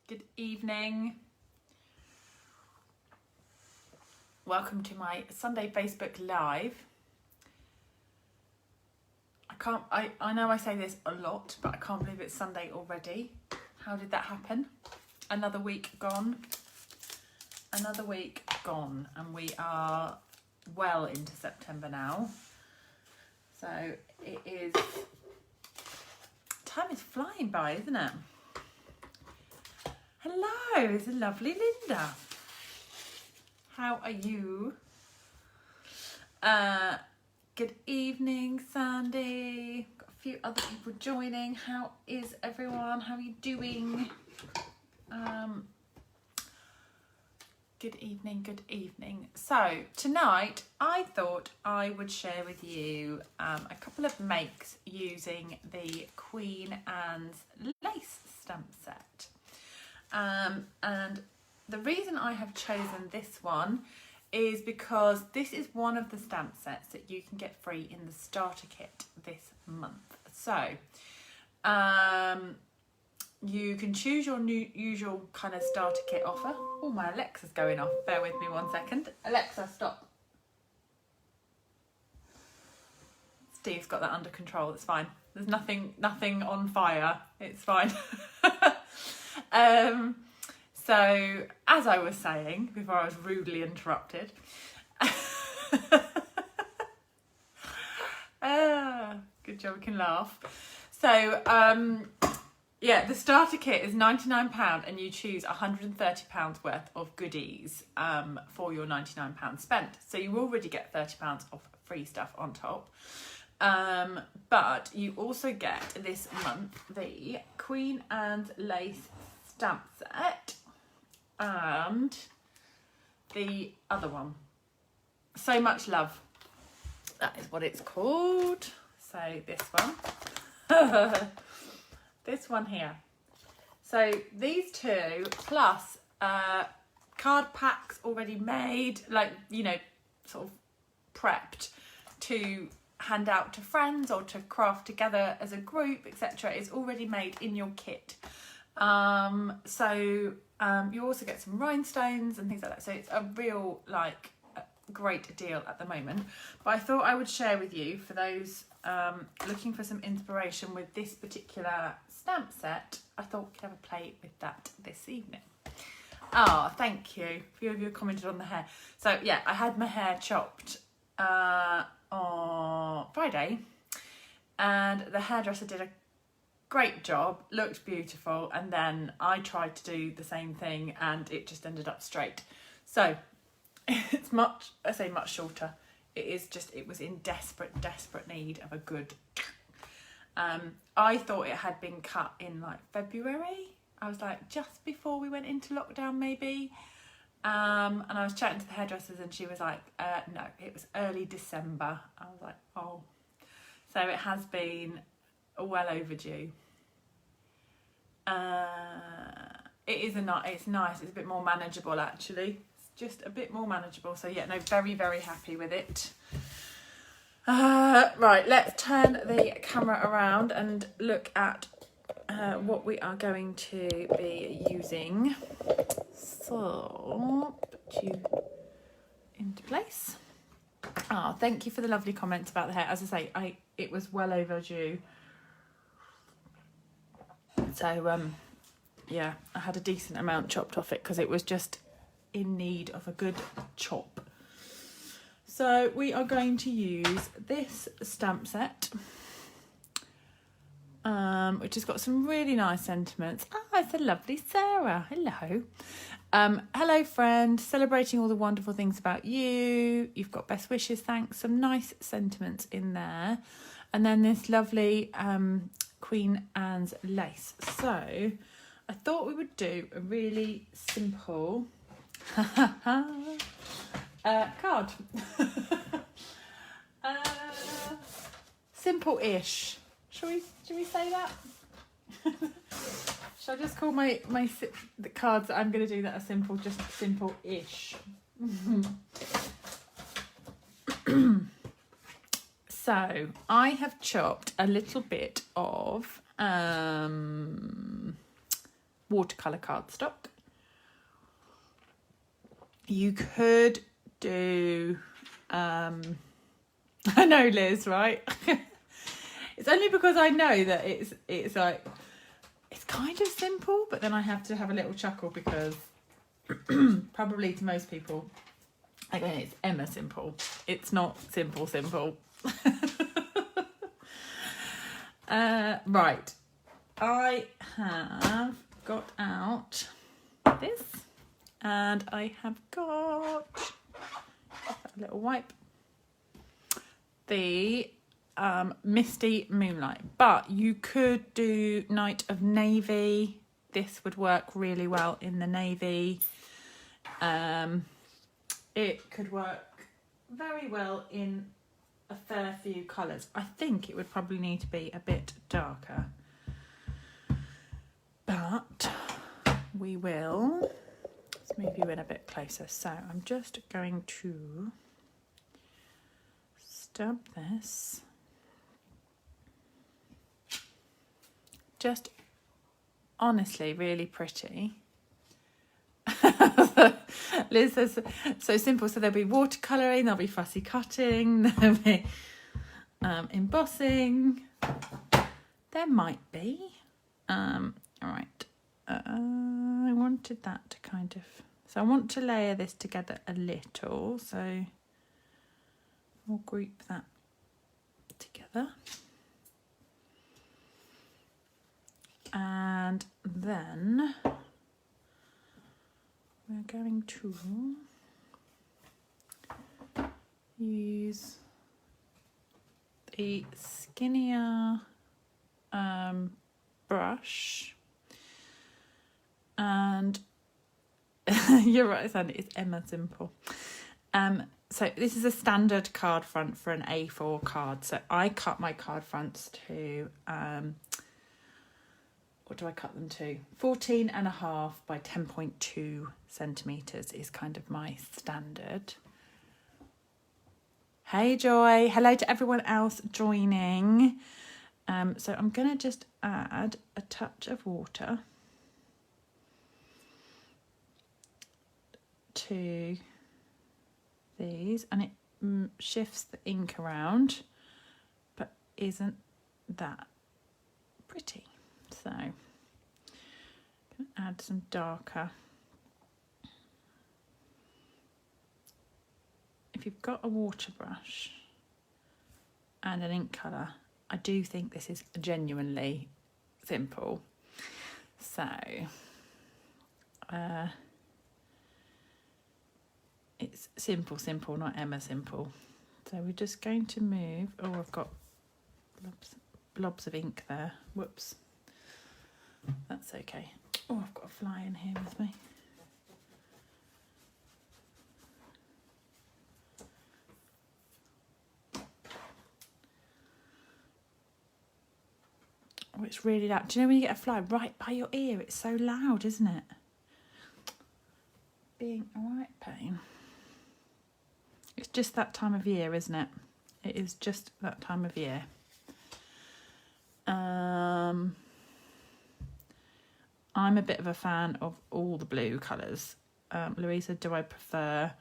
Good evening. Welcome to my Sunday Facebook Live. I know I say this a lot, but I can't believe it's Sunday already. How did that happen? Another week gone. Another week gone, and we are well into September now. So it is, time is flying by, isn't it? Hello, it's a lovely Linda. How are you? Good evening, Sandy. Got a few other people joining. How is everyone? How are you doing? Good evening, good evening. So tonight I thought I would share with you a couple of makes using the Queen Anne's lace stamp set. And the reason I have chosen this one is because this is one of the stamp sets that you can get free in the starter kit this month. So you can choose your new usual kind of starter kit offer. Oh, my Alexa's going off. Bear with me 1 second. Alexa, stop. Steve's got that under control. It's fine. There's nothing on fire. It's fine. So, as I was saying before I was rudely interrupted, good job, we can laugh. So, yeah, the starter kit is £99 and you choose £130 worth of goodies for your £99 spent. So you already get £30 of free stuff on top. But you also get this month the Queen Anne's lace stamp set and the other one, So Much Love. That is what it's called. So this one. This one here. So these two plus card packs already made, like, you know, sort of prepped to hand out to friends or to craft together as a group, etc. is already made in your kit. You also get some rhinestones and things like that. So it's a real, like, great deal at the moment. But I thought I would share with you, for those looking for some inspiration with this particular stamp set, I thought we could have a play with that this evening. Oh, thank you. A few of you commented on the hair. So yeah, I had my hair chopped on Friday, and the hairdresser did a great job, looked beautiful, and then I tried to do the same thing and it just ended up straight. So it's much shorter. It was in desperate need of a good. I thought it had been cut in like February. I was like, just before we went into lockdown maybe. And I was chatting to the hairdressers and she was like, no, it was early December. I was like, oh. So it has been well overdue. It's nice. It's a bit more manageable actually. Just a bit more manageable. So yeah, no, very, very happy with it. Right, let's turn the camera around and look at what we are going to be using. So, put you into place. Oh, thank you for the lovely comments about the hair. As I say, it was well overdue. So, yeah, I had a decent amount chopped off it because it was just in need of a good chop. So we are going to use this stamp set, which has got some really nice sentiments. Ah, it's a lovely Sarah. Hello. Hello, friend. Celebrating all the wonderful things about you. You've got best wishes, thanks. Some nice sentiments in there. And then this lovely Queen Anne's lace. So I thought we would do a really simple card. Simple-ish. Shall we say that? Shall I just call the cards that I'm going to do that are simple, just simple-ish? So I have chopped a little bit of watercolour cardstock. You could do, I know Liz, right? It's only because I know that it's like, it's kind of simple, but then I have to have a little chuckle because probably to most people, again, it's Emma simple. It's not simple. Right. I have got out this, and I have got a little wipe, the Misty Moonlight, but you could do Night of Navy. This would work really well in the navy. It could work very well in a fair few colours. I think it would probably need to be a bit darker, but we will. Let's move you in a bit closer. So I'm just going to stab this. Just honestly really pretty. Liz says so simple. So there'll be watercolouring, there'll be fussy cutting, there'll be embossing. There might be. All right. I wanted that to kind of. So I want to layer this together a little. So we'll group that together. And then we're going to use the skinnier brush, and you're right, Sandy, it's Emma simple. So this is a standard card front for an A4 card. So I cut my card fronts to what do I cut them to? 14.5 by 10.2 centimetres is kind of my standard. Hey Joy, hello to everyone else joining. So I'm going to just add a touch of water to these, and it shifts the ink around, but isn't that pretty. So I'm going to add some darker. If you've got a water brush and an ink colour, I do think this is genuinely simple. So it's simple, not Emma simple. So we're just going to move. Oh, I've got blobs of ink there. Whoops. That's okay. Oh, I've got a fly in here with me. Oh, it's really loud. Do you know when you get a fly right by your ear? It's so loud, isn't it? Being a right pain. It's just that time of year, isn't it? It is just that time of year. I'm a bit of a fan of all the blue colours. Louisa, do I prefer?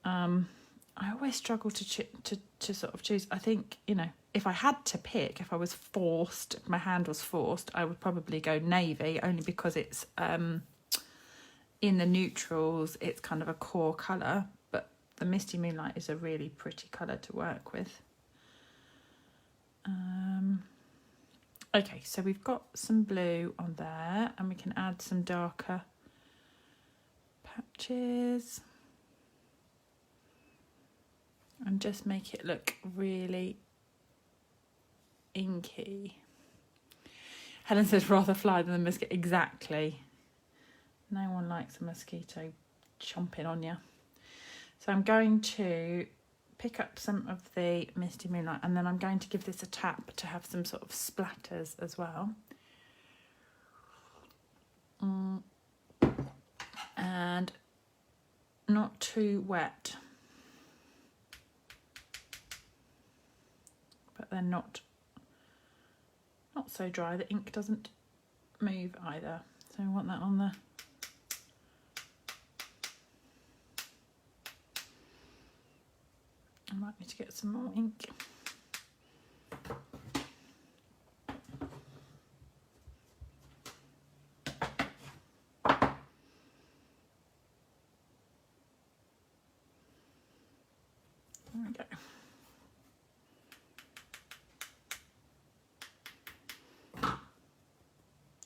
I always struggle to sort of choose. I think, you know, if I had to pick, if I was forced, if my hand was forced, I would probably go navy, only because it's in the neutrals, it's kind of a core colour, but the Misty Moonlight is a really pretty colour to work with. Okay, so we've got some blue on there, and we can add some darker patches and just make it look really inky. Helen says rather fly than a mosquito. Exactly. No one likes a mosquito chomping on you. So I'm going to pick up some of the Misty Moonlight, and then I'm going to give this a tap to have some sort of splatters as well. And not too wet, but then not so dry the ink doesn't move either. So So I want that on there. I might need to get some more ink. There we go.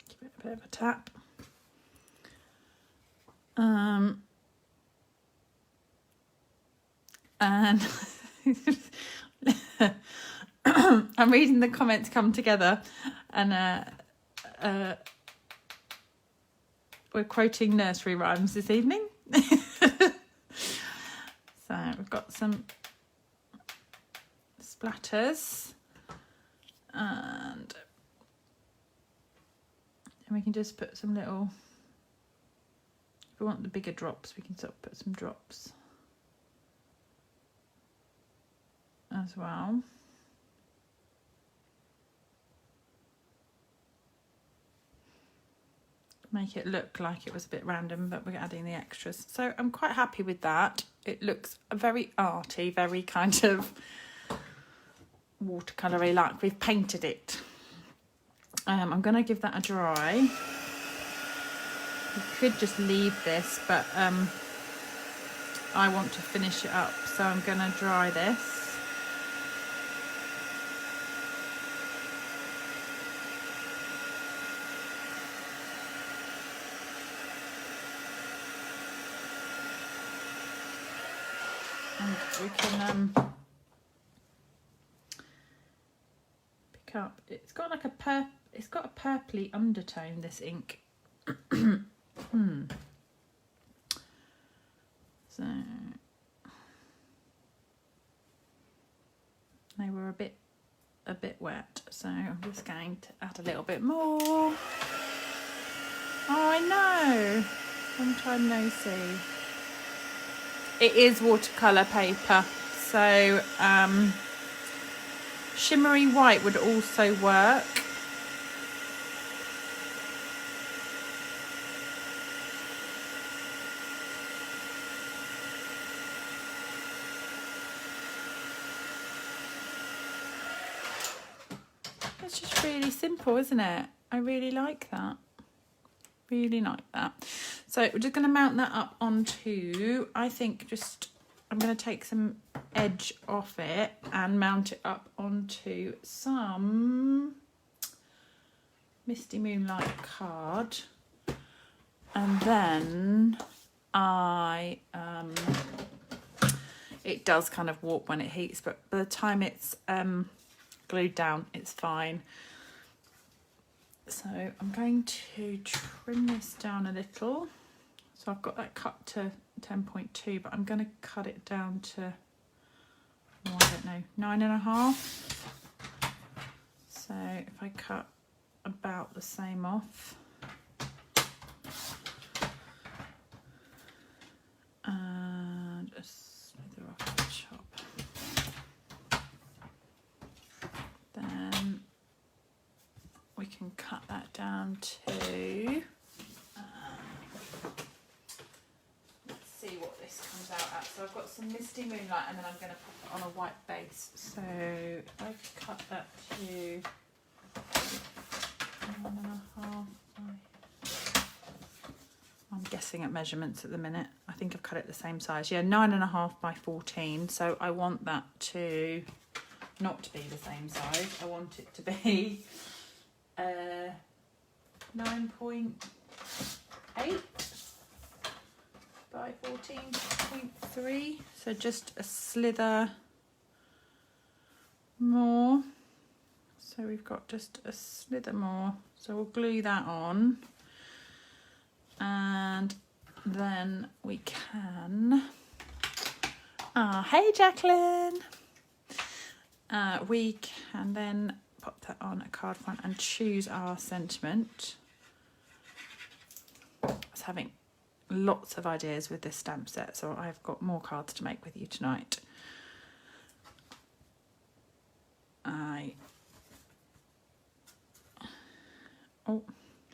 Give it a bit of a tap. And I'm reading the comments come together, and we're quoting nursery rhymes this evening. So we've got some splatters, and we can just put some little, if we want the bigger drops, we can sort of put some drops as well. Make it look like it was a bit random, but we're adding the extras. So I'm quite happy with that. It looks very arty, very kind of watercolour-y, like we've painted it. I'm going to give that a dry. You could just leave this, but I want to finish it up, so I'm going to dry this. And we can pick up. It's got like it's got a purpley undertone, this ink. So they were a bit wet, so I'm just going to add a little bit more. Oh, I know. Long time no see. It is watercolour paper, so shimmery white would also work. It's just really simple, isn't it? I really like that. Really like that. So we're just going to mount that up onto, I think I'm going to take some edge off it and mount it up onto some Misty Moonlight card. And then it does kind of warp when it heats, but by the time it's glued down, it's fine. So I'm going to trim this down a little. So I've got that cut to 10.2, but I'm going to cut it down to, oh, I don't know, 9.5. So if I cut about the same off. And a slither off the top. Then we can cut that down to, let's see what this comes out at. So I've got some Misty Moonlight, and then I'm going to put it on a white base. So if I cut that to 9.5, I'm guessing at measurements at the minute. I think I've cut it the same size. Yeah, 9.5 by 14. So I want that to not to be the same size. I want it to be 9.8 by 14.3. So just a slither more. So we've got just a slither more. So we'll glue that on. And then we can, hey Jacqueline, we can then pop that on a card front and choose our sentiment. I was having lots of ideas with this stamp set, so I've got more cards to make with you tonight. I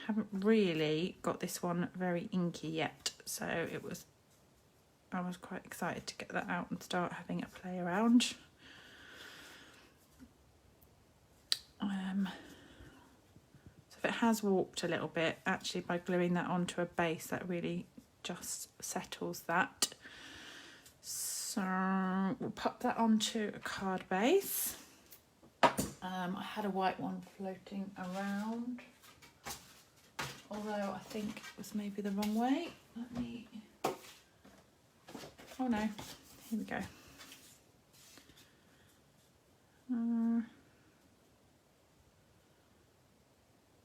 haven't really got this one very inky yet, so I was quite excited to get that out and start having a play around. So if it has warped a little bit, actually by gluing that onto a base, that really just settles that. So we'll pop that onto a card base. I had a white one floating around, although I think it was maybe the wrong way. Let me... Oh no, here we go.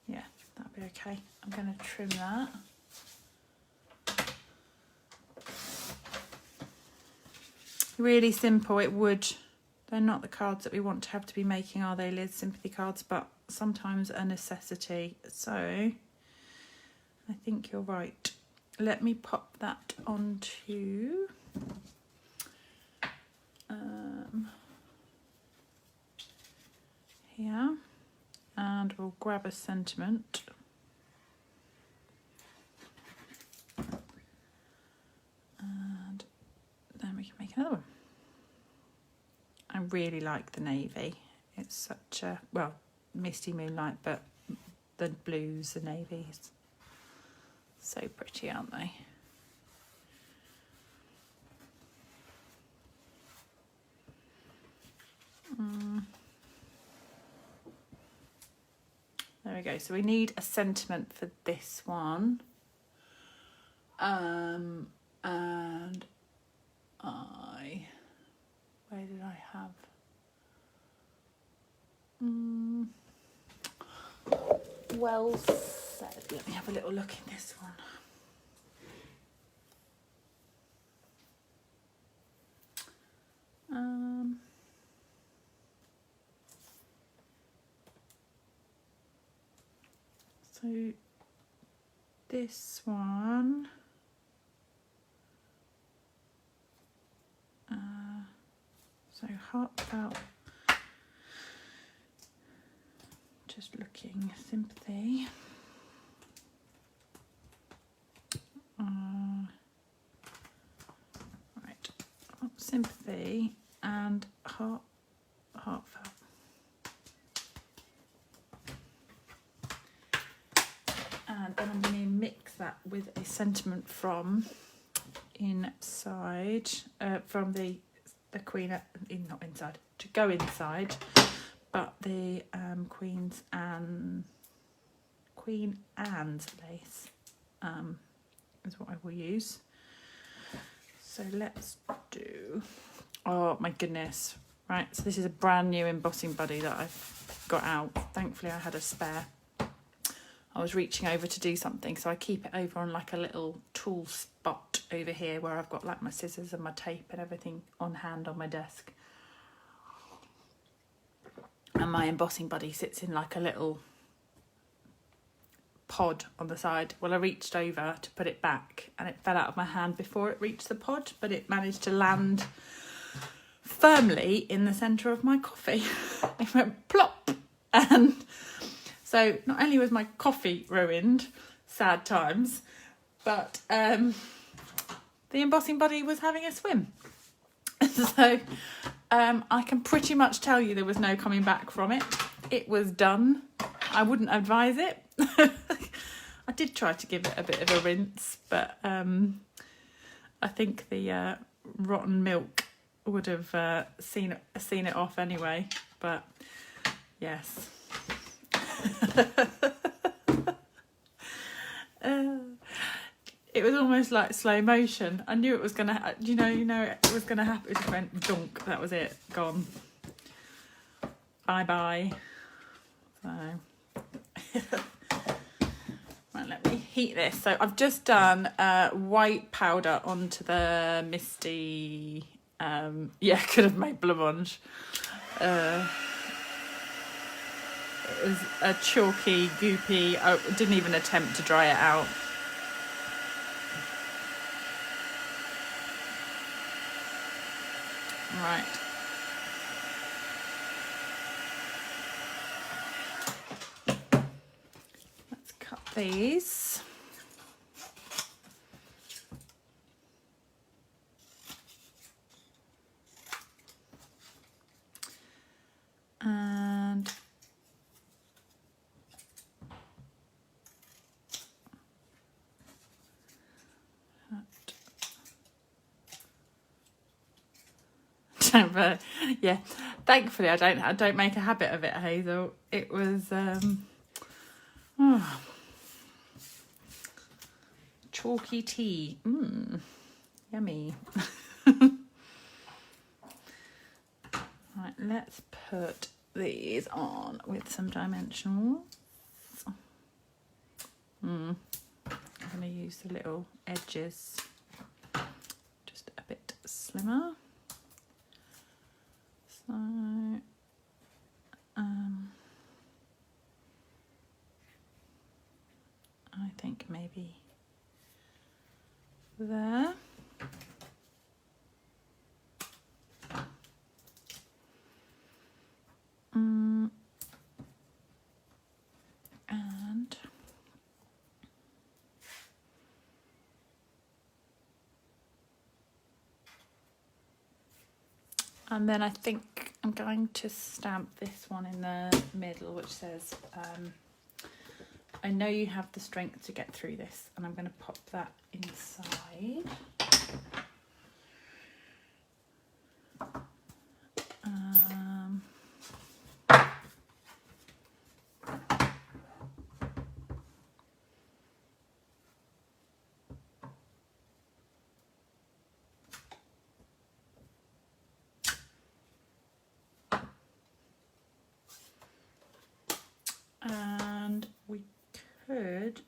Yeah, that'll be okay. I'm going to trim that. Really simple. They're not the cards that we want to have to be making, are they, Liz? Sympathy cards, but sometimes a necessity. So I think you're right. Let me pop that onto here, and we'll grab a sentiment. And then we can make another one. I really like the navy. It's such a, well, misty moonlight, but the blues, the navies, so pretty, aren't they? There we go. So we need a sentiment for this one. And where did I have? Well said. Let me have a little look in this one. So this one, so heartfelt, just looking, sympathy, right, sympathy and heartfelt. And then I'm going to mix that with a sentiment from inside, from the Queen, not inside, to go inside, but the Queen Anne's lace is what I will use. So let's do, oh my goodness, right, so this is a brand new embossing buddy that I've got out. Thankfully I had a spare. I was reaching over to do something, so I keep it over on like a little tool spot over here where I've got like my scissors and my tape and everything on hand on my desk. And my embossing buddy sits in like a little pod on the side. Well, I reached over to put it back and it fell out of my hand before it reached the pod, but it managed to land firmly in the centre of my coffee. It went plop, and so not only was my coffee ruined, sad times, but the embossing buddy was having a swim. So I can pretty much tell you there was no coming back from it. It was done. I wouldn't advise it. I did try to give it a bit of a rinse, but I think the rotten milk would have seen it off anyway. But yes. It was almost like slow motion. I knew it was gonna, it was gonna happen. It just went dunk. That was it. Gone. Bye bye. So, right, let me heat this. So I've just done white powder onto the misty. Could have made blancmange. It was a chalky, goopy. I didn't even attempt to dry it out. Right. Let's cut these. And yeah, thankfully I don't make a habit of it, Hazel. It was chalky tea. Yummy. Right, let's put these on with some dimensionals. I'm going to use the little edges just a bit slimmer. So, I think maybe there. And then I think I'm going to stamp this one in the middle, which says, I know you have the strength to get through this, and I'm going to pop that inside. And we could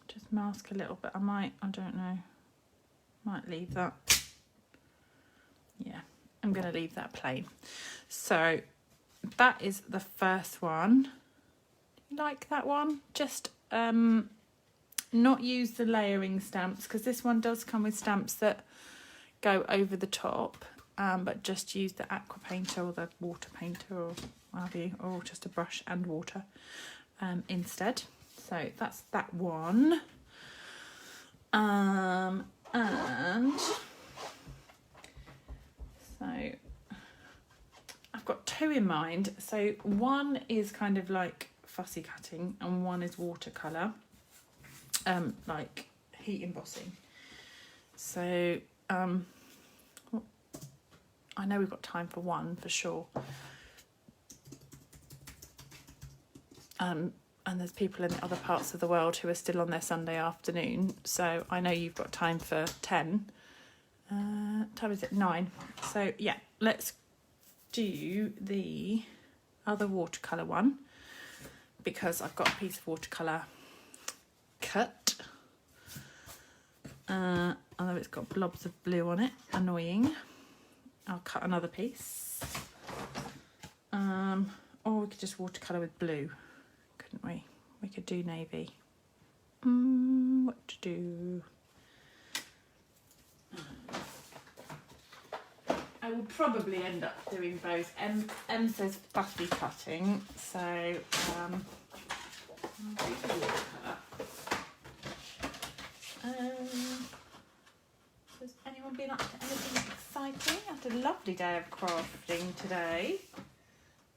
just mask a little bit. I don't know, might leave that. Yeah, I'm going to leave that plain. So that is the first one. You like that one? Just not use the layering stamps, because this one does come with stamps that go over the top, but just use the aqua painter or the water painter or what have you, or just a brush and water instead. So that's that one. And so I've got two in mind. So one is kind of like fussy cutting and one is watercolour, like heat embossing. So I know we've got time for one for sure. And there's people in the other parts of the world who are still on their Sunday afternoon. So I know you've got time for 10. Time is it 9? So yeah, let's do the other watercolour one, because I've got a piece of watercolour cut. Although it's got blobs of blue on it, annoying. I'll cut another piece. Or we could just watercolour with blue, couldn't we? We could do navy. What to do? I will probably end up doing both. M says fussy cutting, so I'll do the watercolour. Has anyone been up to anything exciting? I had a lovely day of crafting today,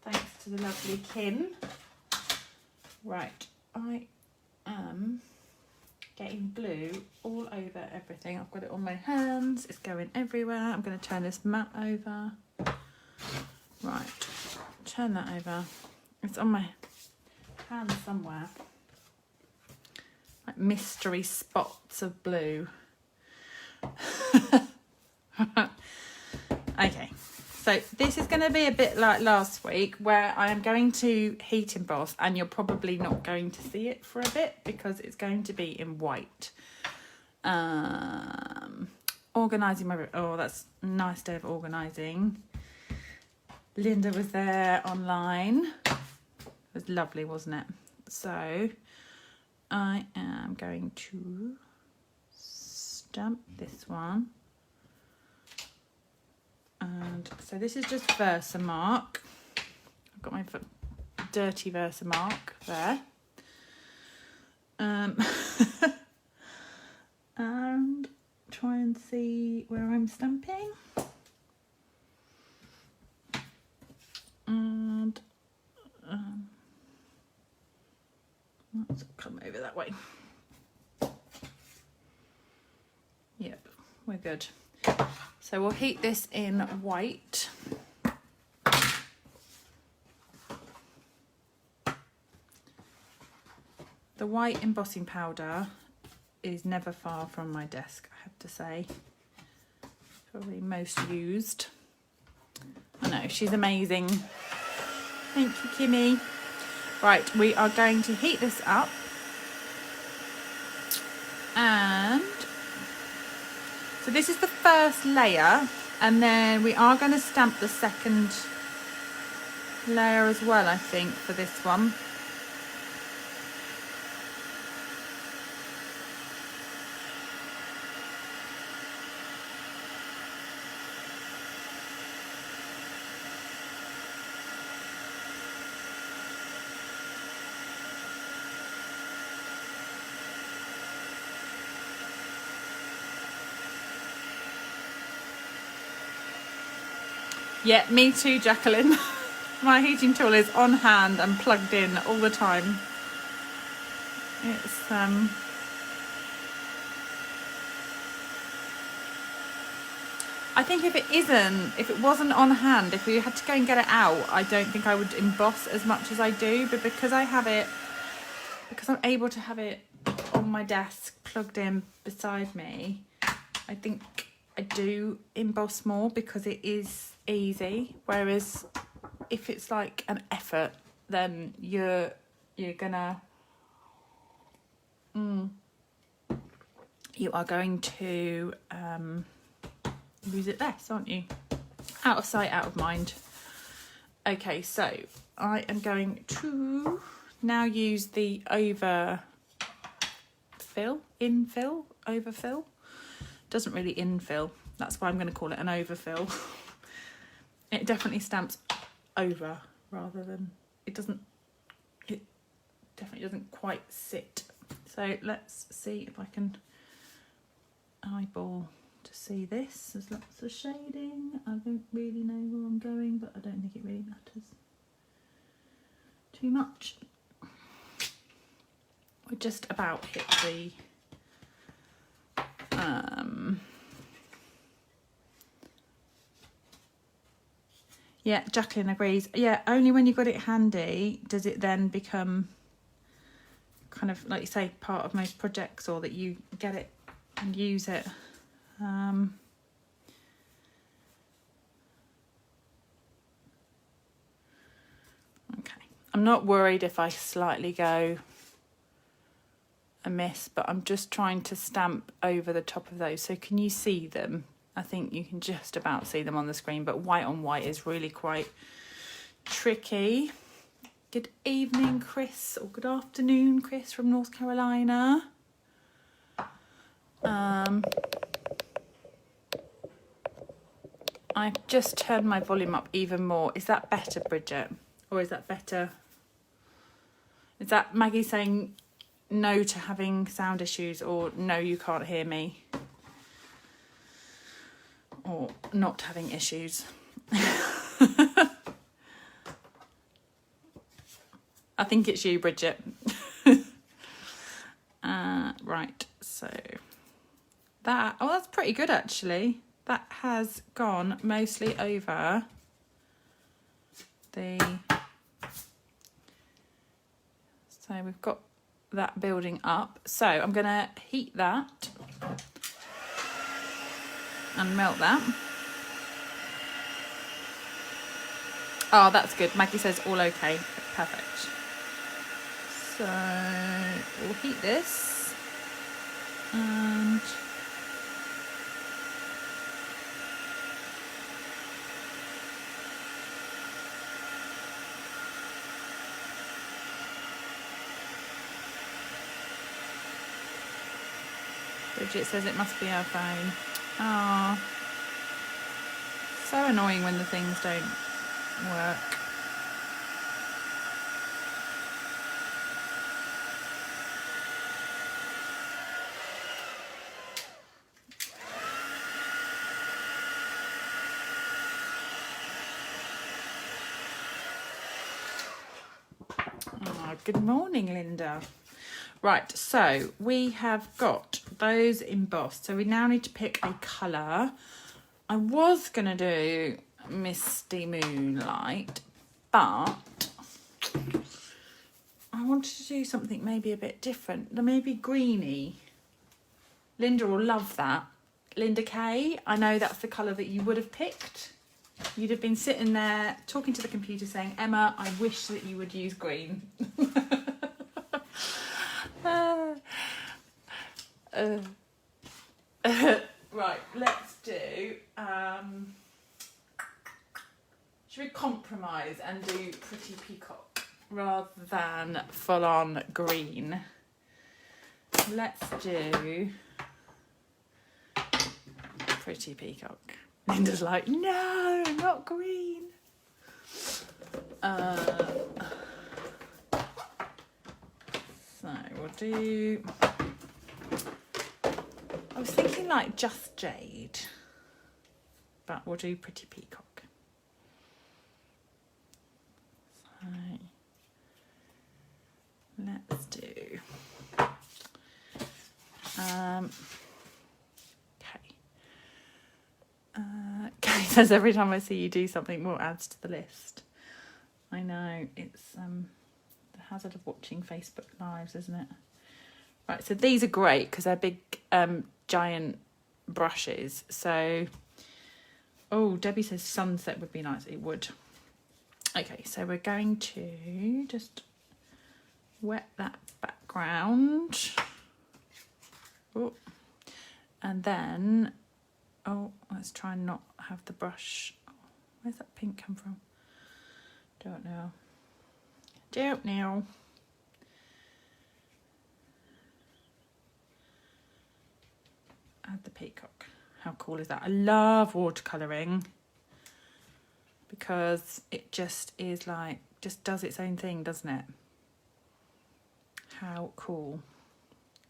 thanks to the lovely Kim. Right, I am getting blue all over everything. I've got it on my hands, it's going everywhere. I'm going to turn this mat over. Right, turn that over. It's on my hand somewhere. Like mystery spots of blue. Okay, so this is going to be a bit like last week, where I am going to heat emboss and you're probably not going to see it for a bit because it's going to be in white. Organising my... Oh, that's a nice day of organising. Linda was there online. It was lovely, wasn't it? So I am going to stamp this one And so this is just Versamark. I've got my dirty Versamark there. And try and see where I'm stamping. And let's come over that way. Yep, we're good. So we'll heat this in white. The white embossing powder is never far from my desk, I have to say. Probably most used. I know, she's amazing. Thank you, Kimmy. Right, we are going to heat this up. And so this is the first layer, and then we are going to stamp the second layer as well, I think, for this one. Yeah, me too, Jacqueline. My heating tool is on hand and plugged in all the time. It's I think if it wasn't on hand, if we had to go and get it out, I don't think I would emboss as much as I do. But because I'm able to have it on my desk plugged in beside me, I think I do emboss more because it is easy. Whereas if it's like an effort, then you're gonna you are going to use it less, aren't you? Out of sight, out of mind. Okay, so I am going to now use the overfill. Doesn't really infill. That's why I'm going to call it an overfill. It definitely stamps over rather than it definitely doesn't quite sit. So let's see if I can eyeball to see this. There's lots of shading. I don't really know where I'm going, but I don't think it really matters too much. We just about hit the yeah, Jacqueline agrees. Yeah, only when you got it handy does it then become kind of, like you say, part of most projects, or that you get it and use it. Okay, I'm not worried if I slightly go amiss, but I'm just trying to stamp over the top of those. So can you see them? I think you can just about see them on the screen, but white on white is really quite tricky. Good evening, Chris, or good afternoon, Chris from North Carolina. I've just turned my volume up even more. Is that better, Bridget? Or is that better? Is that Maggie saying no to having sound issues, or no, you can't hear me? Or not having issues? I think it's you, Bridget. Right, so that's pretty good actually. That has gone mostly over so we've got that building up. So I'm gonna heat that and melt that. Oh, that's good. Maggie says all okay. Perfect. So we'll heat this and Bridget says it must be our phone. Oh, So annoying when the things don't work. Oh, good morning, Linda. Right, so we have got those embossed. So we now need to pick a colour. I was going to do Misty Moonlight, but I wanted to do something maybe a bit different. Maybe greeny. Linda will love that. Linda Kay, I know that's the colour that you would have picked. You'd have been sitting there talking to the computer saying, Emma, I wish that you would use green. Right, let's do... should we compromise and do Pretty Peacock rather than full-on green? Let's do Pretty Peacock. Linda's like, no, not green. So we'll do... I was thinking like Just Jade, but we'll do Pretty Peacock. So let's do... Kay says every time I see you do something more adds to the list. I know, it's the hazard of watching Facebook Lives, isn't it? Right, so these are great because they're big giant brushes. So, oh, Debbie says sunset would be nice. It would. Okay, so we're going to just wet that background. Oh, and then... Oh, let's try and not have the brush. Where's that pink come from? Don't know. Don't know. Add the peacock. How cool is that? I love watercolouring because it just is like, just does its own thing, doesn't it? How cool.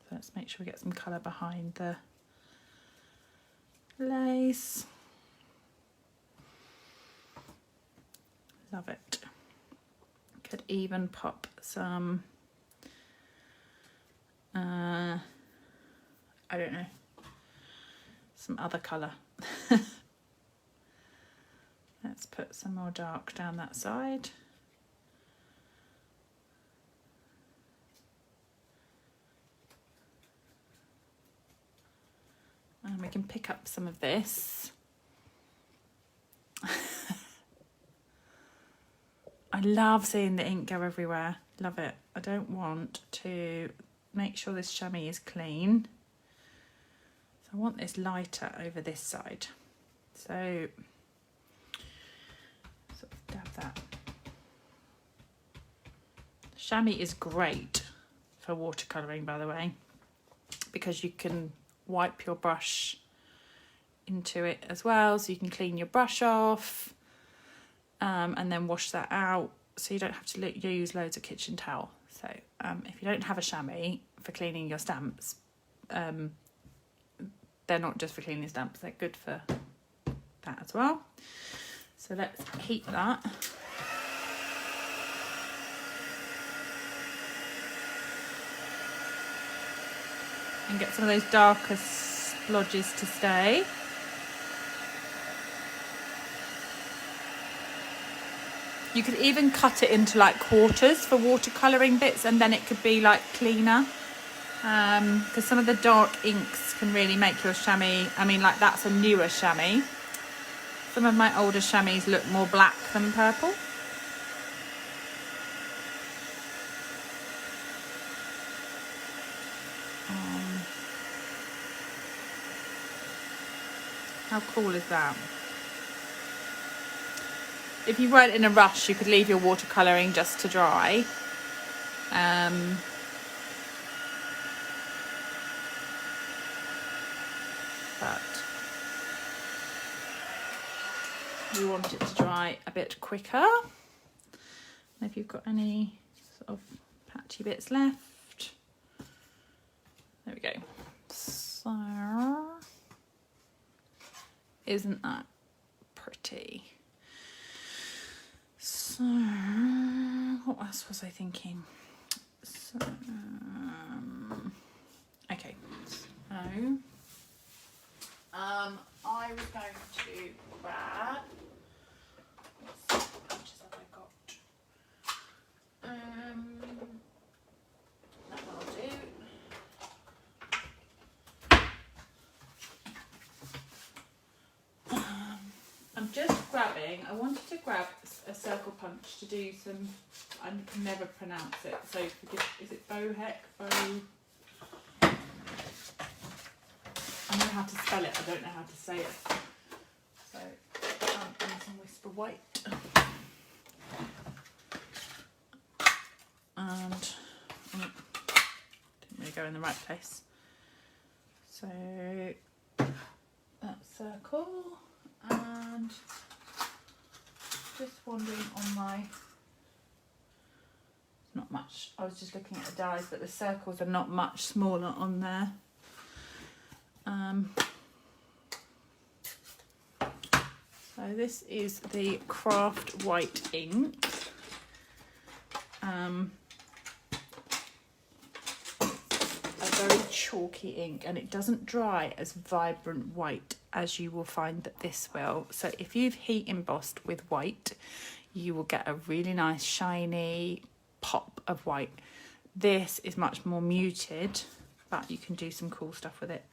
So let's make sure we get some colour behind the lace. Love it. Could even pop some I don't know, some other colour. Let's put some more dark down that side. And we can pick up some of this. I love seeing the ink go everywhere. Love it. I don't want to make sure this chamois is clean. So I want this lighter over this side. So sort of dab that. Chamois is great for watercolouring, by the way, because you can wipe your brush into it as well, so you can clean your brush off and then wash that out, so you don't have to use loads of kitchen towel. So if you don't have a chamois for cleaning your stamps, they're not just for cleaning stamps, they're good for that as well. So let's heat that. And get some of those darker splodges to stay. You could even cut it into like quarters for watercolouring bits, and then it could be like cleaner. Because some of the dark inks can really make your chamois, I mean, like that's a newer chamois. Some of my older chamois look more black than purple. How cool is that? If you weren't in a rush, you could leave your watercolouring just to dry. But we want it to dry a bit quicker. And if you've got any sort of patchy bits left, there we go. So, isn't that pretty? So, what else was I thinking? So, okay, so, I was going to grab, what punches have I got? That will do. I'm just grabbing, I wanted to grab a circle punch to do some, I can never pronounce it, so is it Boheck? I know how to spell it, I don't know how to say it. So, and some Whisper White. And, didn't really go in the right place. So, that circle, and just wandering on my, not much, I was just looking at the dies, but the circles are not much smaller on there. So this is the Craft White ink. A very chalky ink, and it doesn't dry as vibrant white as you will find that this will. So if you've heat embossed with white, you will get a really nice shiny pop of white. This is much more muted, but you can do some cool stuff with it.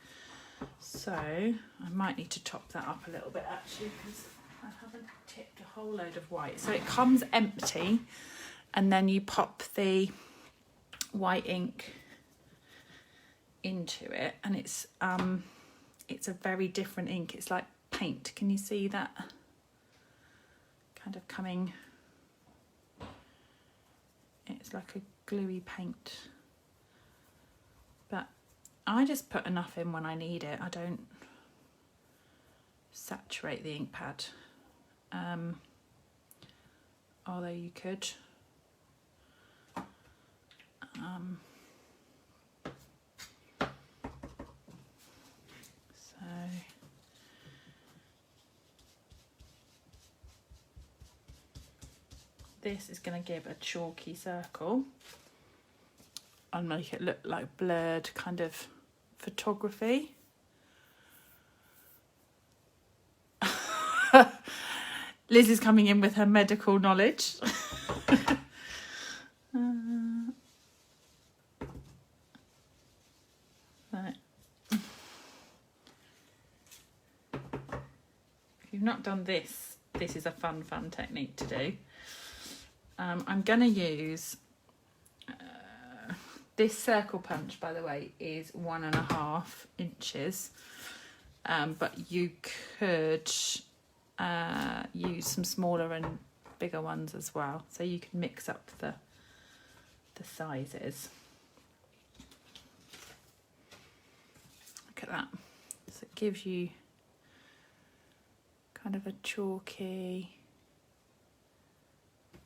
So I might need to top that up a little bit actually, because I haven't tipped a whole load of white. So it comes empty, and then you pop the white ink into it, and it's a very different ink. It's like paint. Can you see that kind of coming? It's like a gluey paint, but I just put enough in when I need it. I don't saturate the ink pad, although you could. So this is going to give a chalky circle and make it look like blurred kind of photography. Liz is coming in with her medical knowledge. Right. If you've not done this, this is a fun technique to do. I'm going to use this circle punch, by the way, is 1.5 inches, but you could use some smaller and bigger ones as well, so you can mix up the sizes. Look at that. So it gives you kind of a chalky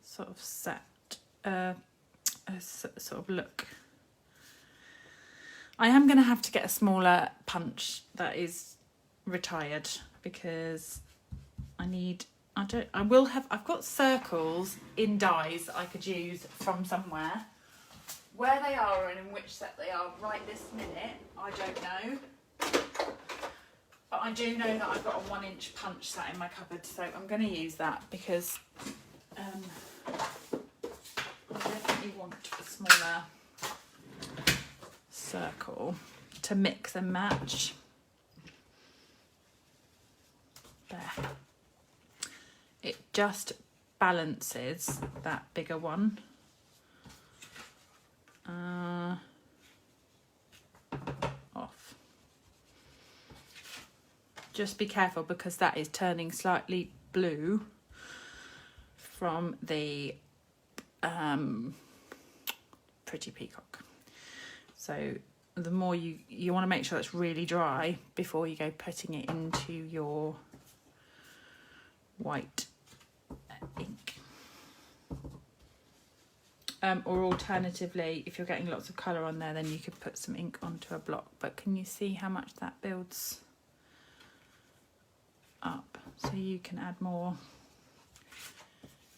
sort of set, sort of look. I am going to have to get a smaller punch that is retired, because I've got circles in dies that I could use from somewhere. Where they are and in which set they are right this minute, I don't know. But I do know that I've got a 1-inch punch sat in my cupboard, so I'm going to use that, because I definitely want a smaller circle to mix and match. There. It just balances that bigger one. Off. Just be careful, because that is turning slightly blue from the Pretty Peacock. So the more you want to make sure it's really dry before you go putting it into your white ink. Or alternatively, if you're getting lots of colour on there, then you could put some ink onto a block. But can you see how much that builds up? So you can add more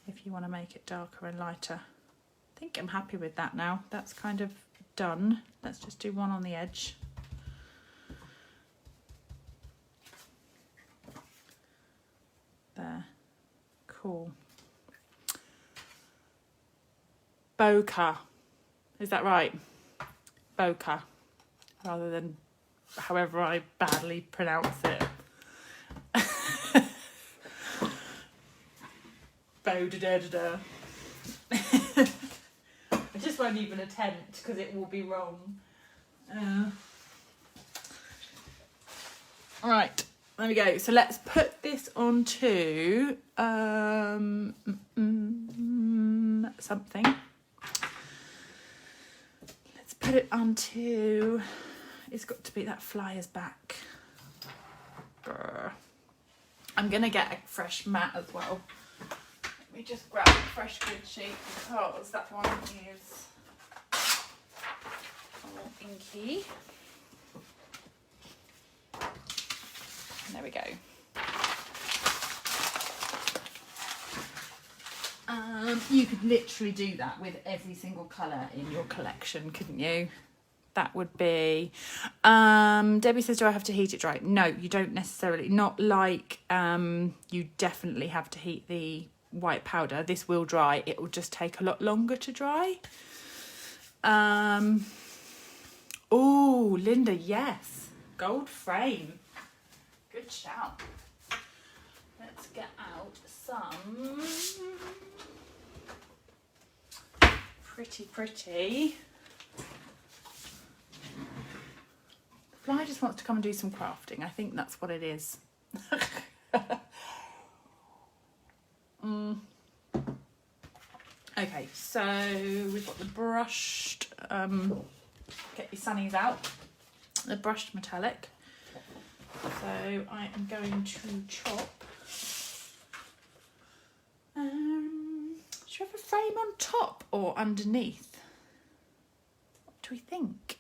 if you want to make it darker and lighter. I think I'm happy with that now. That's kind of done. Let's just do one on the edge. There. Cool. Bokeh. Is that right? Bokeh. Rather than however I badly pronounce it. Bo-da-da-da-da. I just won't even attempt because it will be wrong. Right, there we go. So let's put this onto something. Let's put it onto, it's got to be that flyer's back. Brr. I'm going to get a fresh mat as well. Let me just grab a fresh grid sheet because that one is all inky. And there we go. You could literally do that with every single colour in your collection, couldn't you? That would be... Debbie says, do I have to heat it dry? No, you don't necessarily. Not like you definitely have to heat the white powder. This will dry. It will just take a lot longer to dry. Oh, Linda, yes. Gold frame. Good shout. Let's get out some pretty. The fly just wants to come and do some crafting. I think that's what it is. Okay, so we've got the brushed, get your sunnies out, the brushed metallic. So I am going to chop. Should we have a frame on top or underneath? What do we think?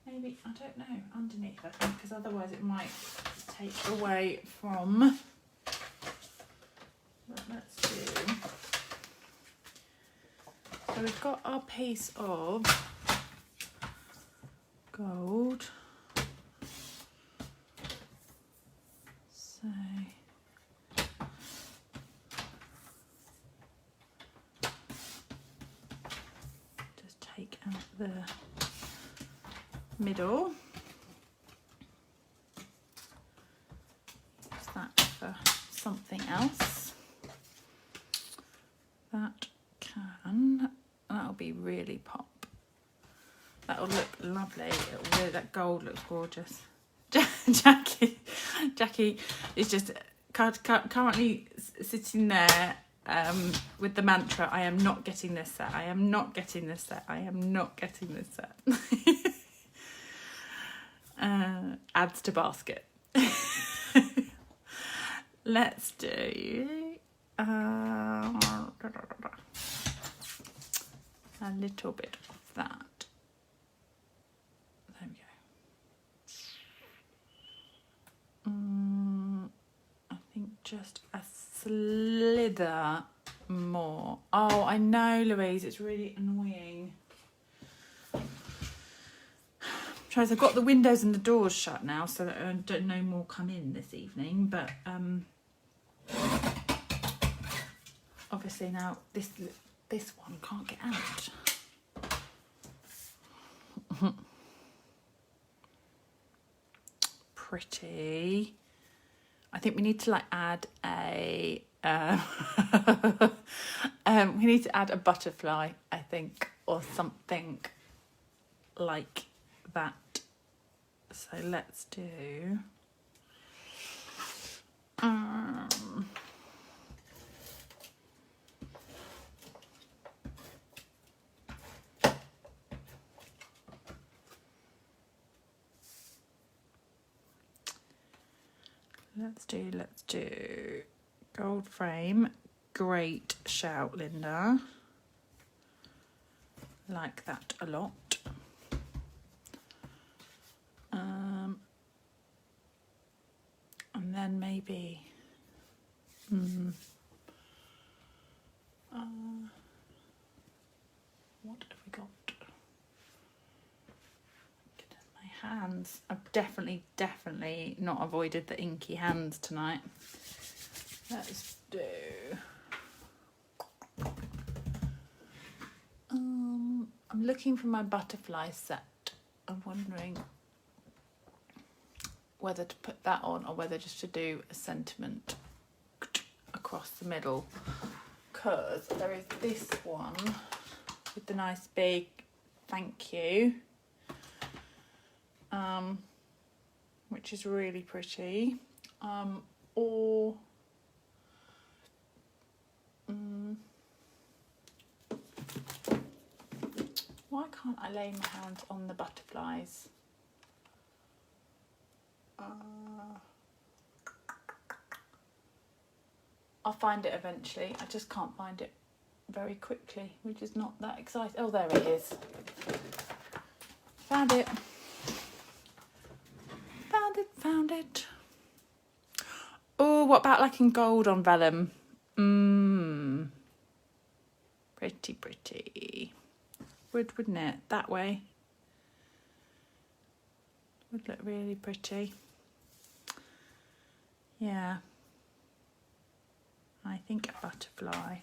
Maybe, I don't know, underneath I think, because otherwise it might take away from. But let's do. So we've got our piece of gold. So just take out the middle. Use that for something else. That'll be really pop. That'll look lovely. It'll really, that gold looks gorgeous. Jackie is just currently sitting there with the mantra, I am not getting this set, I am not getting this set, I am not getting this set. Adds to basket. Let's do a little bit of that. There we go. I think just a slither more. Oh, I know, Louise, it's really annoying. I've got the windows and the doors shut now, so that no more come in this evening. But obviously now this one can't get out. Pretty. I think we need to like add a. We need to add a butterfly, I think, or something like that. So let's do. Let's do Gold frame. Great shout, Linda. Like that a lot. And then maybe what have we got? My hands. I've definitely not avoided the inky hands tonight. Let's do I'm looking for my butterfly set. I'm wondering whether to put that on or whether just to do a sentiment across the middle, because there is this one with the nice big thank you, which is really pretty, or why can't I lay my hands on the butterflies? I'll find it eventually. I just can't find it very quickly, which is not that exciting. Oh, there it is. Found it. Found it. Oh, what about like in gold on vellum? Pretty. Wouldn't it? That way. Would look really pretty. Yeah. I think a butterfly.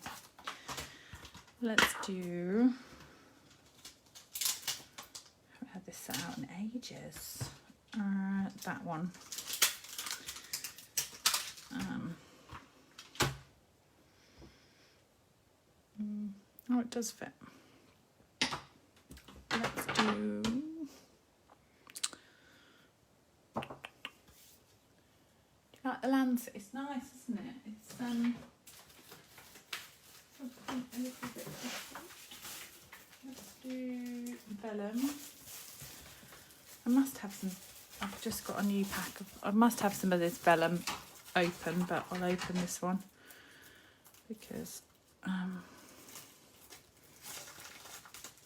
Let's do. I haven't had this set out in ages. That one. Oh, it does fit. Let's do. Like the lens, it's nice, isn't it? It's something a little bit different. Let's do vellum. I must have some. I've just got a new pack of. I must have some of this vellum open, but I'll open this one because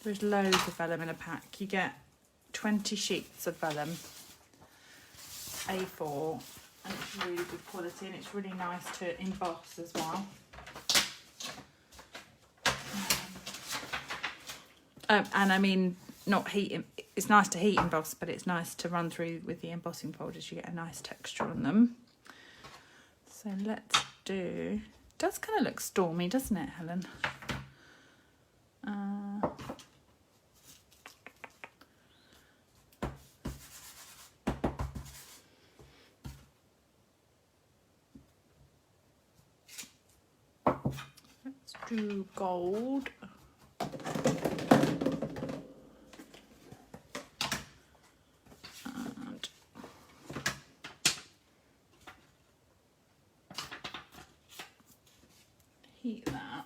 there's loads of vellum in a pack. You get 20 sheets of vellum, A4. And it's really good quality, and it's really nice to emboss as well. And I mean, not heat. It's nice to heat emboss, but it's nice to run through with the embossing folders. You get a nice texture on them. So let's do. It does kind of look stormy, doesn't it, Helen? Do gold. And heat that.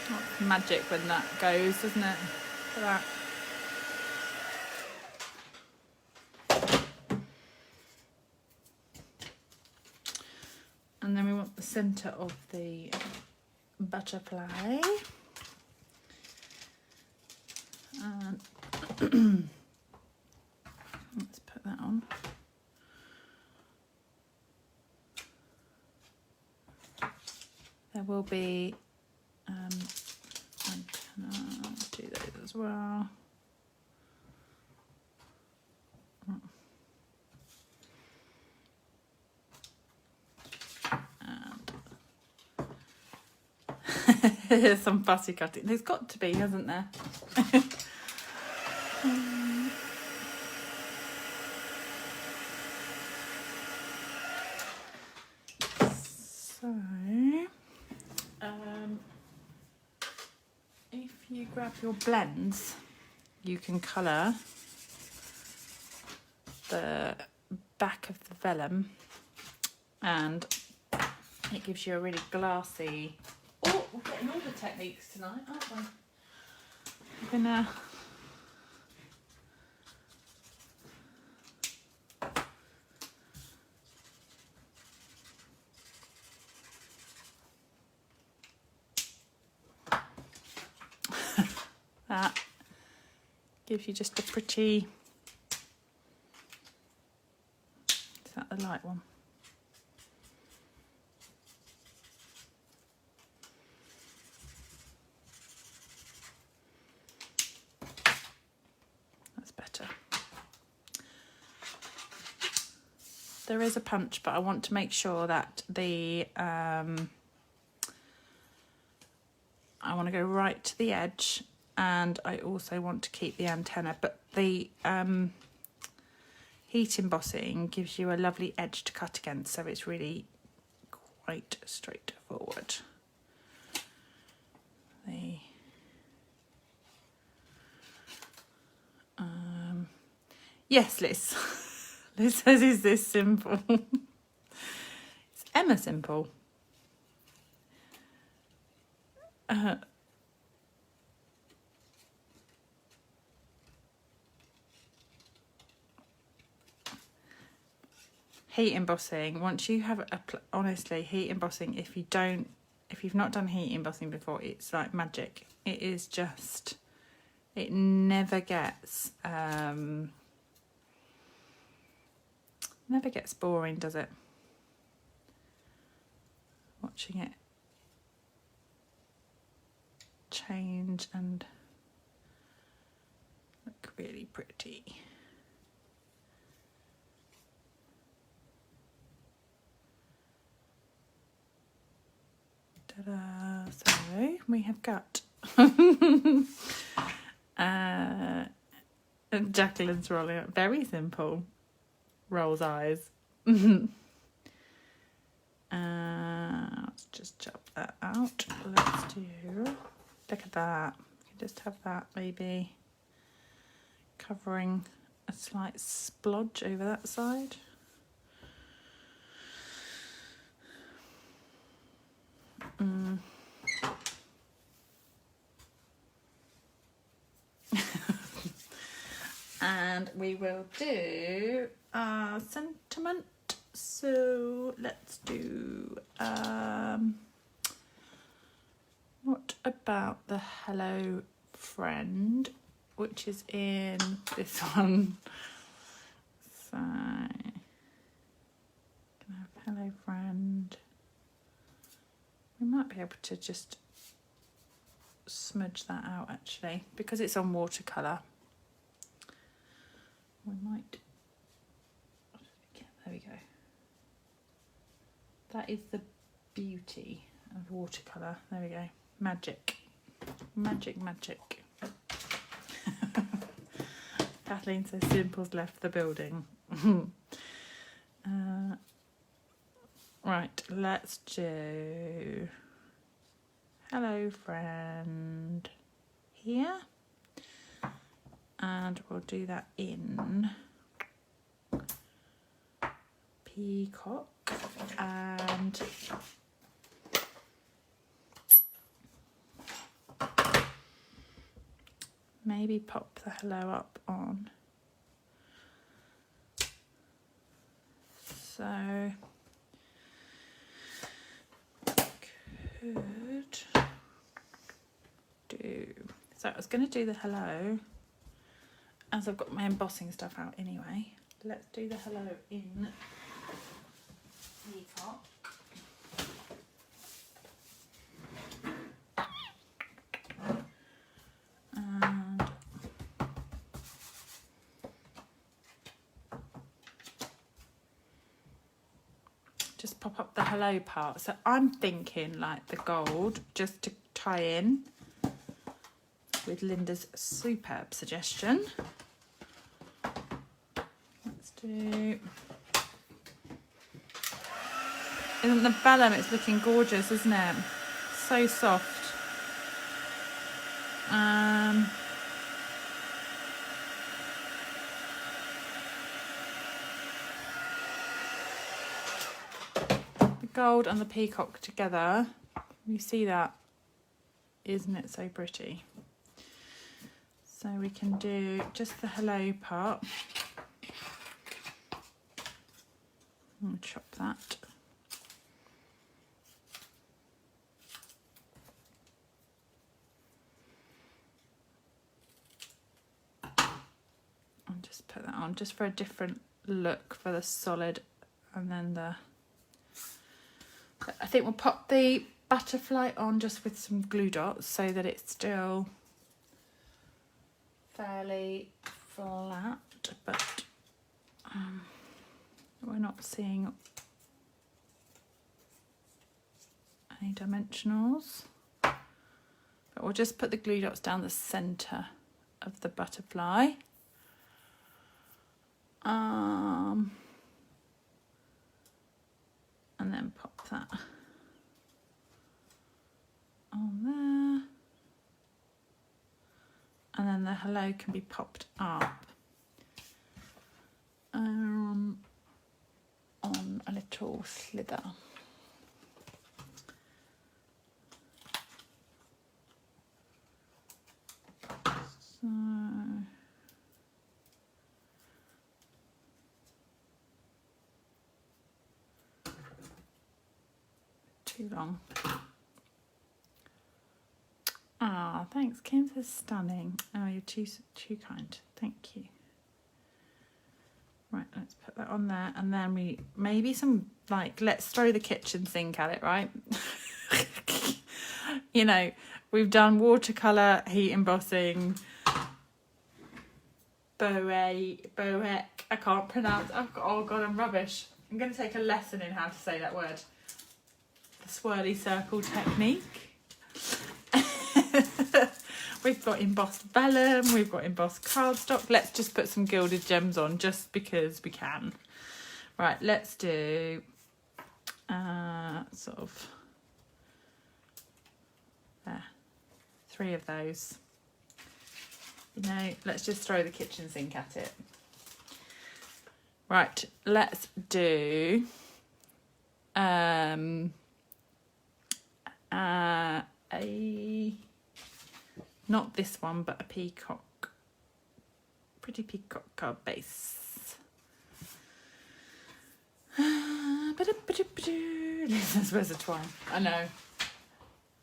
That's magic when that goes, doesn't it? Look at that. And then we want the centre of the butterfly. And let's put that on. There will be antenna, do those as well. There's some fussy cutting. There's got to be, hasn't there? So, if you grab your blends, you can colour the back of the vellum, and it gives you a really glassy. Oh, we're getting all the techniques tonight, aren't we? We're gonna Gives you just a pretty... Is that the light one? That's better. There is a punch, but I want to make sure that the I want to go right to the edge, and I also want to keep the antenna, but the heat embossing gives you a lovely edge to cut against, so it's really quite straightforward. Yes, Liz. Liz says, is this simple? It's Emma simple. Heat embossing, once you have honestly, heat embossing, if you've not done heat embossing before, it's like magic. It is just, it never gets boring, does it? Watching it change and look really pretty. Ta-da! So we have got Jacqueline's rolling up. Very simple. Rolls eyes. Let's just chop that out. Let's do, look at that. We can just have that maybe covering a slight splodge over that side. And we will do sentiment. So let's do what about the hello friend, which is in this one. So can I have hello friend? We might be able to just smudge that out actually, because it's on watercolour. We might, there we go. That is the beauty of watercolour. There we go. Magic. Magic, magic. Kathleen says Simple's left the building. Right, let's do hello friend here. And we'll do that in Peacock and maybe pop the hello up on. So could do, so I was going to do the hello as I've got my embossing stuff out anyway. Let's do the hello in Peacock. And just pop up the hello part. So I'm thinking like the gold, just to tie in with Linda's superb suggestion. Isn't the vellum, it's looking gorgeous, isn't it? So soft. The gold and the peacock together, you see that? Isn't it so pretty? So we can do just the hello part. I'll chop that. on just for a different look for the solid, and then I think we'll pop the butterfly on just with some glue dots so that it's still fairly flat, but we're not seeing any dimensionals. But we'll just put the glue dots down the centre of the butterfly. And then pop that on there. And then the hello can be popped up on a little slither. So too long. Ah, thanks, Kim, for stunning. Oh, you're too kind. Thank you. Right, let's put that on there, and then we maybe some, like, let's throw the kitchen sink at it, right? You know, we've done watercolour, heat embossing, boec, I can't pronounce, oh god, I'm rubbish. I'm going to take a lesson in how to say that word. The swirly circle technique. We've got embossed vellum, we've got embossed cardstock. Let's just put some gilded gems on just because we can. Right, let's do sort of there, 3 of those. You know, let's just throw the kitchen sink at it. Right, let's do not this one, but a peacock, pretty peacock card base. Where's the twine? I know.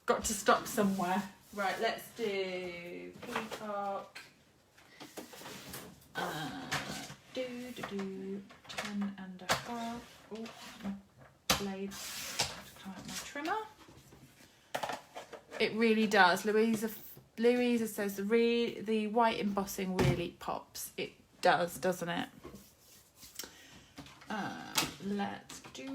Got to stop somewhere. Right, let's do peacock. 10.5. Oh, my blade. I have to come out my trimmer. It really does. Louisa says the white embossing really pops. It does, doesn't it? Let's do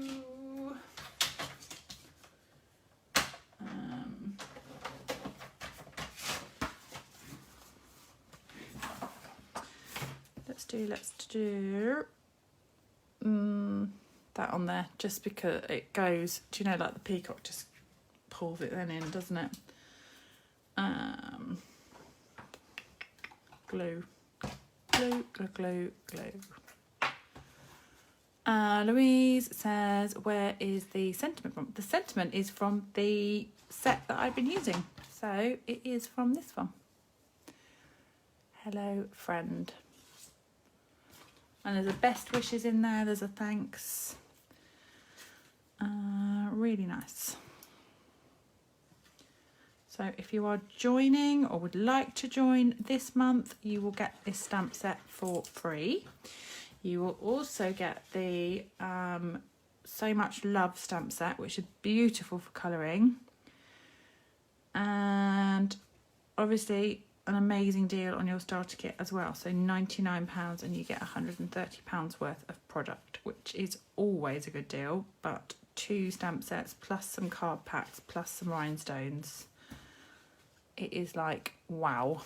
let's do that on there, just because it goes, do you know, like the peacock just pulls it then in, doesn't it? Glue. Louise says, where is the sentiment from? The sentiment is from the set that I've been using, so it is from this one. Hello, friend. And there's a best wishes in there, there's a thanks. Really nice. So if you are joining or would like to join this month, you will get this stamp set for free. You will also get the So Much Love stamp set, which is beautiful for colouring. And obviously an amazing deal on your starter kit as well. So £99 and you get £130 worth of product, which is always a good deal. But 2 stamp sets plus some card packs plus some rhinestones. It is like, wow.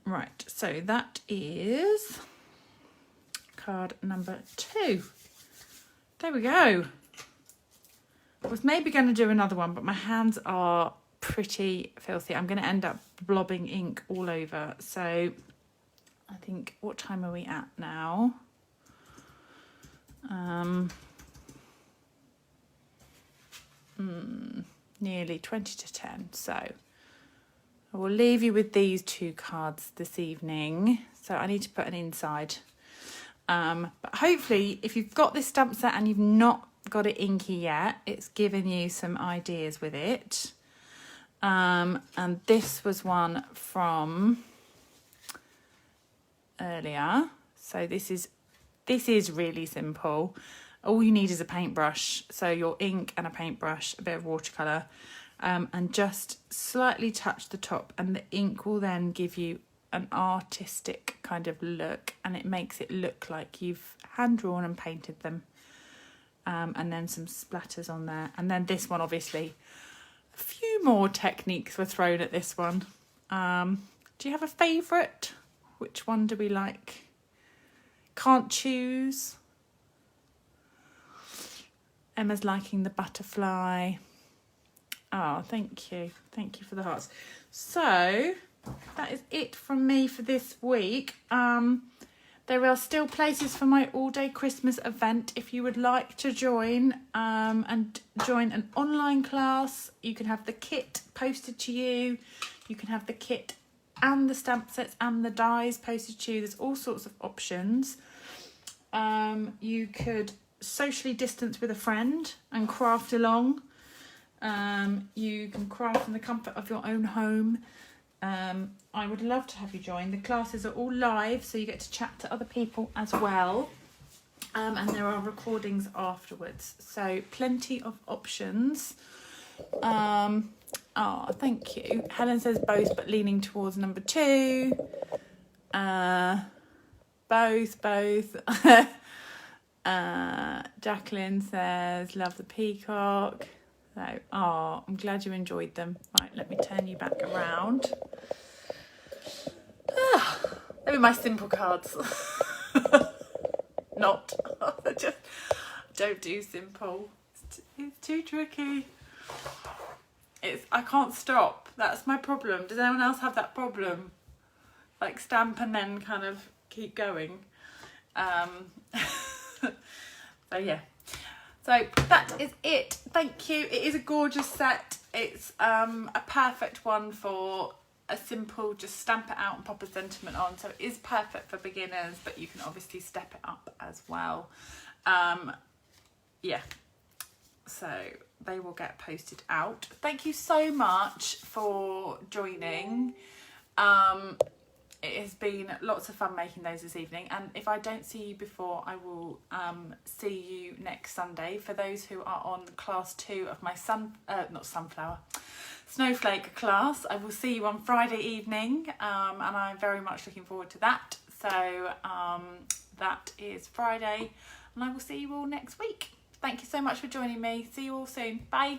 Right, so that is card number 2. There we go. I was maybe going to do another one, but my hands are pretty filthy. I'm going to end up blobbing ink all over. So I think, what time are we at now? Nearly 20 to 10. So I will leave you with these 2 cards this evening. So I need to put an inside. But hopefully, if you've got this stamp set and you've not got it inky yet, it's given you some ideas with it. And this was one from earlier. So this is really simple. All you need is a paintbrush, so your ink and a paintbrush, a bit of watercolour, and just slightly touch the top, and the ink will then give you an artistic kind of look, and it makes it look like you've hand drawn and painted them. And then some splatters on there, and then this one, obviously a few more techniques were thrown at this one. Do you have a favourite? Which one do we like? Can't choose. Emma's liking the butterfly. Oh, thank you. Thank you for the hearts. So that is it from me for this week. There are still places for my all-day Christmas event. If you would like to join and join an online class, you can have the kit posted to you. You can have the kit and the stamp sets and the dies posted to you. There's all sorts of options. You could socially distance with a friend and craft along. You can craft in the comfort of your own home. I would love to have you join. The classes are all live, so you get to chat to other people as well. And there are recordings afterwards. So plenty of options. Oh, thank you. Helen says both, but leaning towards number 2. Both. Jacqueline says, love the peacock. So, I'm glad you enjoyed them. Right, let me turn you back around. They were my simple cards. Not. I just don't do simple. It's too tricky. I can't stop. That's my problem. Does anyone else have that problem? Like stamp and then kind of keep going. So yeah. So that is it. Thank you. It is a gorgeous set. It's a perfect one for a simple, just stamp it out and pop a sentiment on. So it is perfect for beginners, but you can obviously step it up as well. Yeah. So they will get posted out. Thank you so much for joining. It has been lots of fun making those this evening, and if I don't see you before, I will see you next Sunday. For those who are on class 2 of my snowflake class, I will see you on Friday evening, and I'm very much looking forward to that. So that is Friday, and I will see you all next week. Thank you so much for joining me. See you all soon. Bye.